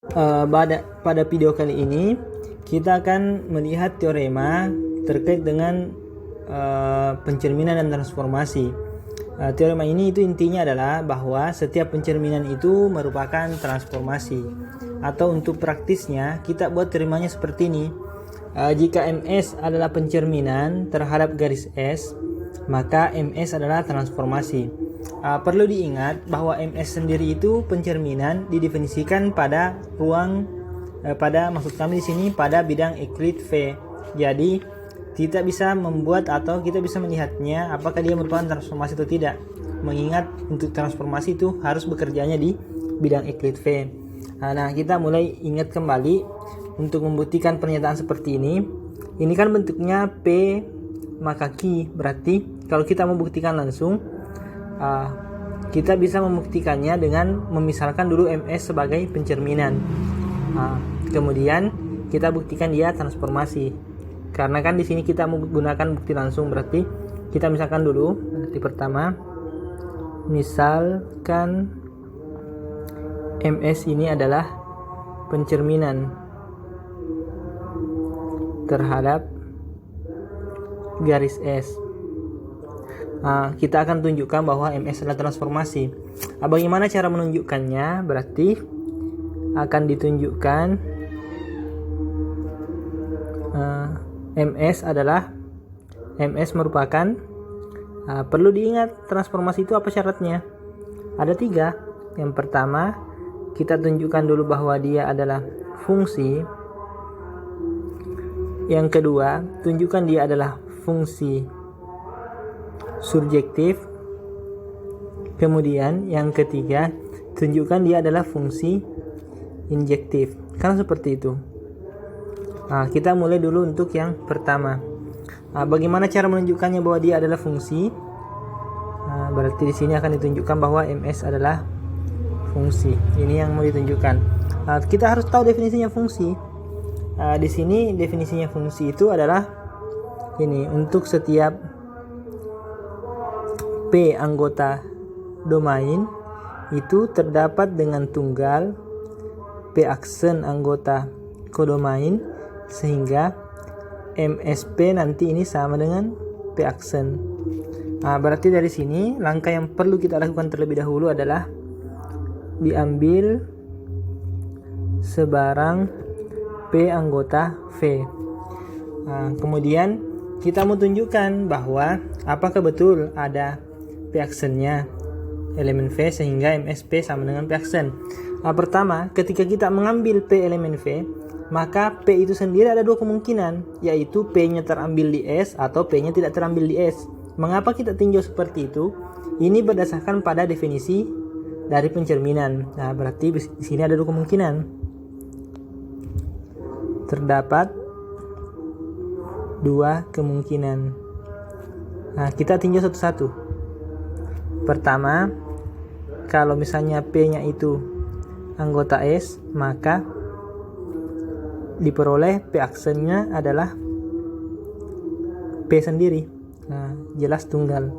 Pada video kali ini kita akan melihat teorema terkait dengan pencerminan dan transformasi. Teorema ini itu intinya adalah bahwa setiap pencerminan itu merupakan transformasi. Atau untuk praktisnya kita buat teoremanya seperti ini. Jika MS adalah pencerminan terhadap garis S, maka MS adalah transformasi. Perlu diingat bahwa MS sendiri itu pencerminan didefinisikan pada maksud kami di sini pada bidang Euclid V. Jadi kita bisa membuat atau kita bisa melihatnya apakah dia merupakan transformasi atau tidak. Mengingat untuk transformasi itu harus bekerjanya di bidang Euclid V. Nah, kita mulai ingat kembali untuk membuktikan pernyataan seperti ini. Ini kan bentuknya P maka Q. Berarti kalau kita membuktikan langsung, kita bisa membuktikannya dengan memisalkan dulu MS sebagai pencerminan. Kemudian kita buktikan dia transformasi. Karena kan di sini kita menggunakan bukti langsung, berarti kita misalkan dulu. Berarti pertama, misalkan MS ini adalah pencerminan terhadap garis S. Kita akan tunjukkan bahwa MS adalah transformasi. Bagaimana cara menunjukkannya? Berarti akan ditunjukkan MS merupakan perlu diingat transformasi itu apa syaratnya? Ada 3. Yang pertama, kita tunjukkan dulu bahwa dia adalah fungsi. Yang kedua, tunjukkan dia adalah fungsi surjektif. Kemudian yang ketiga, tunjukkan dia adalah fungsi injektif. Kan seperti itu. Kita mulai dulu untuk yang pertama. Bagaimana cara menunjukkannya bahwa dia adalah fungsi? Berarti di sini akan ditunjukkan bahwa MS adalah fungsi. Ini yang mau ditunjukkan. Kita harus tahu definisinya fungsi. Di sini definisinya fungsi itu adalah ini, untuk setiap P anggota domain itu terdapat dengan tunggal P aksen anggota kodomain, sehingga MSP nanti ini sama dengan P aksen. Berarti dari sini langkah yang perlu kita lakukan terlebih dahulu adalah diambil sebarang P anggota V. Kemudian kita mau tunjukkan bahwa apakah betul ada P aksennya elemen V sehingga MSP sama dengan P aksen. Pertama, ketika kita mengambil P elemen V, maka P itu sendiri ada 2 kemungkinan, yaitu P-nya terambil di S atau P-nya tidak terambil di S. Mengapa kita tinjau seperti itu? Ini berdasarkan pada definisi dari pencerminan. Berarti di sini ada 2 kemungkinan. Terdapat 2 kemungkinan. Kita tinjau satu-satu. Pertama, kalau misalnya P-nya itu anggota S, maka diperoleh P aksennya adalah P sendiri. Jelas tunggal.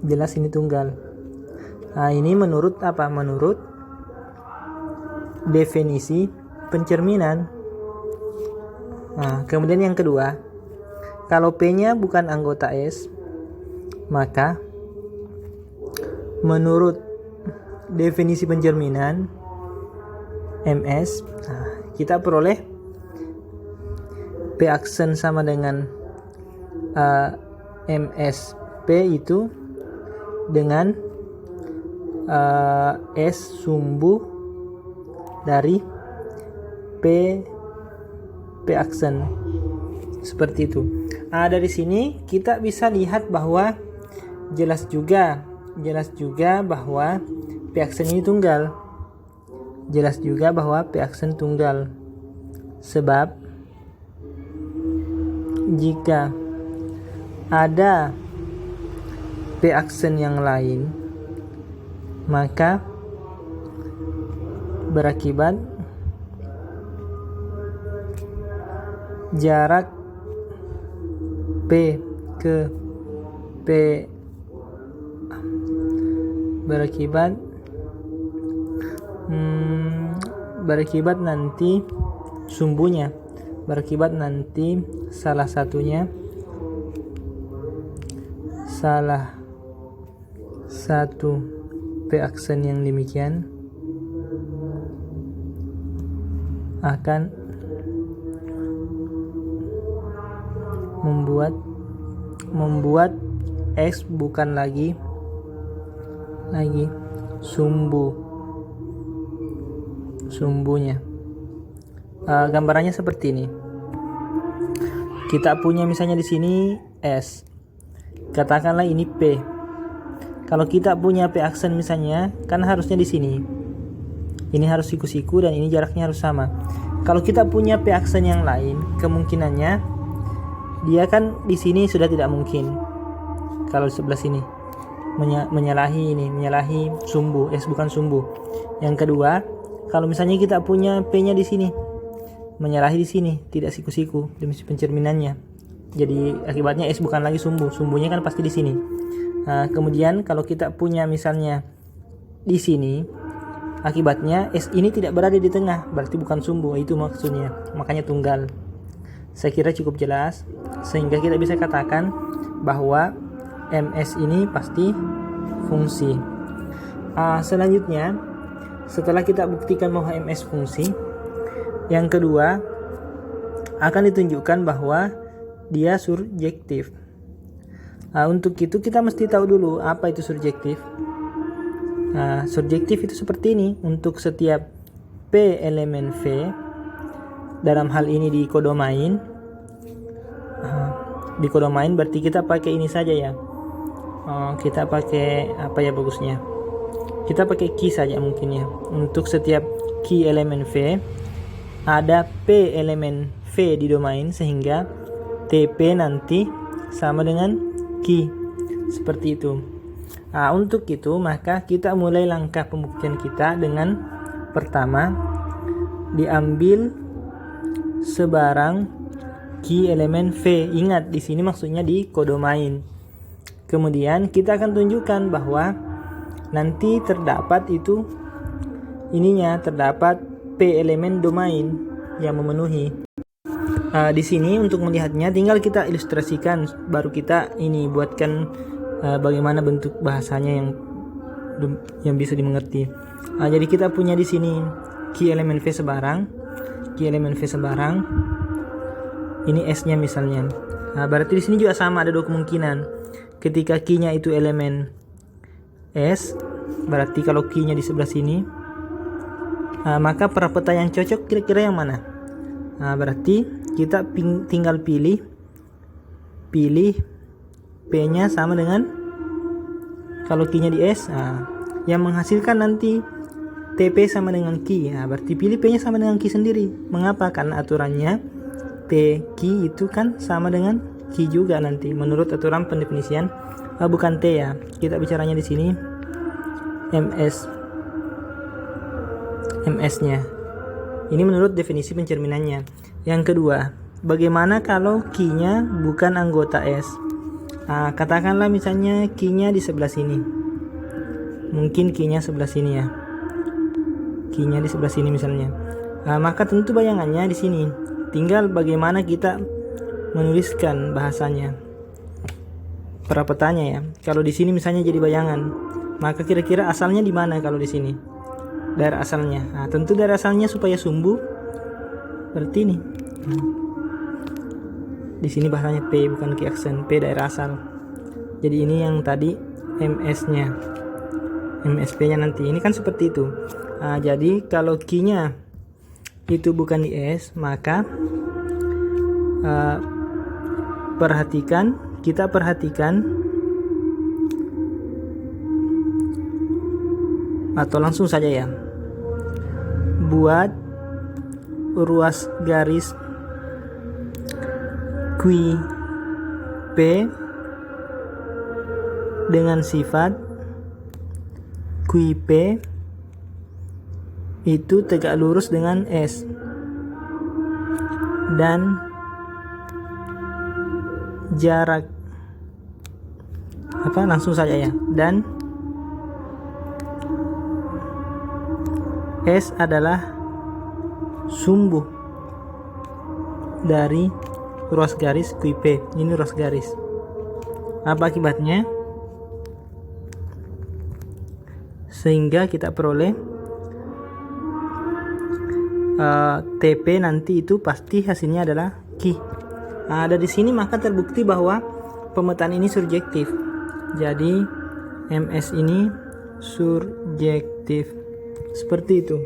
Jelas ini tunggal. Ini menurut apa? Menurut definisi pencerminan. Kemudian yang kedua, kalau P-nya bukan anggota S, maka menurut definisi pencerminan MS, kita peroleh P aksen sama dengan MSP itu dengan S sumbu dari P aksen. Seperti itu. Dari sini kita bisa lihat bahwa jelas juga bahwa P aksen ini tunggal. Jelas juga bahwa P aksen tunggal. Sebab jika ada P aksen yang lain, maka berakibat jarak P ke P berakibat berakibat nanti sumbunya, berakibat nanti salah satu P aksen yang demikian akan membuat X bukan lagi sumbunya. Gambarannya seperti ini. Kita punya misalnya di sini S. Katakanlah ini P. Kalau kita punya P aksen misalnya, kan harusnya di sini. Ini harus siku-siku dan ini jaraknya harus sama. Kalau kita punya P aksen yang lain, kemungkinannya dia kan di sini sudah tidak mungkin. Kalau di sebelah sini menyalahi sumbu, S bukan sumbu. Yang kedua, kalau misalnya kita punya P-nya di sini, menyalahi di sini, tidak siku-siku demi pencerminannya. Jadi akibatnya S bukan lagi sumbunya kan pasti di sini. Kemudian kalau kita punya misalnya di sini, akibatnya S ini tidak berada di tengah, berarti bukan sumbu, itu maksudnya. Makanya tunggal. Saya kira cukup jelas sehingga kita bisa katakan bahwa MS ini pasti fungsi. Selanjutnya, setelah kita buktikan bahwa MS fungsi, yang kedua akan ditunjukkan bahwa dia surjektif. Untuk itu kita mesti tahu dulu apa itu surjektif. Surjektif itu seperti ini. Untuk setiap P elemen V, dalam hal ini di kodomain, berarti kita pakai ini saja ya. Kita pakai apa ya bagusnya? Kita pakai key saja mungkin ya. Untuk setiap key elemen V ada P elemen V di domain, sehingga TP nanti sama dengan key, seperti itu. Untuk itu maka kita mulai langkah pembuktian kita dengan pertama diambil sebarang key elemen V. Ingat di sini maksudnya di kodomain. Kemudian kita akan tunjukkan bahwa nanti terdapat terdapat P elemen domain yang memenuhi. Di sini untuk melihatnya tinggal kita ilustrasikan, baru kita ini buatkan bagaimana bentuk bahasanya yang bisa dimengerti. Jadi kita punya di sini key elemen V sebarang. Ini S-nya misalnya. Berarti di sini juga sama, ada dua kemungkinan. Ketika key-nya itu elemen S, berarti kalau key-nya di sebelah sini, maka perapetan yang cocok kira-kira yang mana? Berarti kita tinggal pilih P-nya sama dengan, kalau key-nya di S, yang menghasilkan nanti TP sama dengan key. Berarti pilih P-nya sama dengan key sendiri. Mengapa? Karena aturannya T key itu kan sama dengan key juga nanti menurut aturan pendefinisian. Bukan T ya. Kita bicaranya di sini MS-nya. Ini menurut definisi pencerminannya. Yang kedua, bagaimana kalau key-nya bukan anggota S? Katakanlah misalnya key-nya di sebelah sini. Mungkin key-nya sebelah sini ya. Key-nya di sebelah sini misalnya. Maka tentu bayangannya di sini. Tinggal bagaimana kita menuliskan bahasanya. Perapetannya ya. Kalau di sini misalnya jadi bayangan, maka kira-kira asalnya di mana kalau di sini? Daerah asalnya. Tentu daerah asalnya supaya sumbu berarti ini. Di sini bahasanya P bukan key aksen, P daerah asal. Jadi ini yang tadi MS-nya. MSP-nya nanti. Ini kan seperti itu. Jadi kalau key-nya itu bukan di S, maka kita perhatikan atau langsung saja ya, buat ruas garis Q P dengan sifat QP itu tegak lurus dengan S, dan jarak langsung saja ya, dan S adalah sumbu dari ruas garis QP. Ini ruas garis. Apa akibatnya? Sehingga kita peroleh TP nanti itu pasti hasilnya adalah Q. Nah, dari sini maka terbukti bahwa pemetaan ini surjektif. Jadi MS ini surjektif. Seperti itu.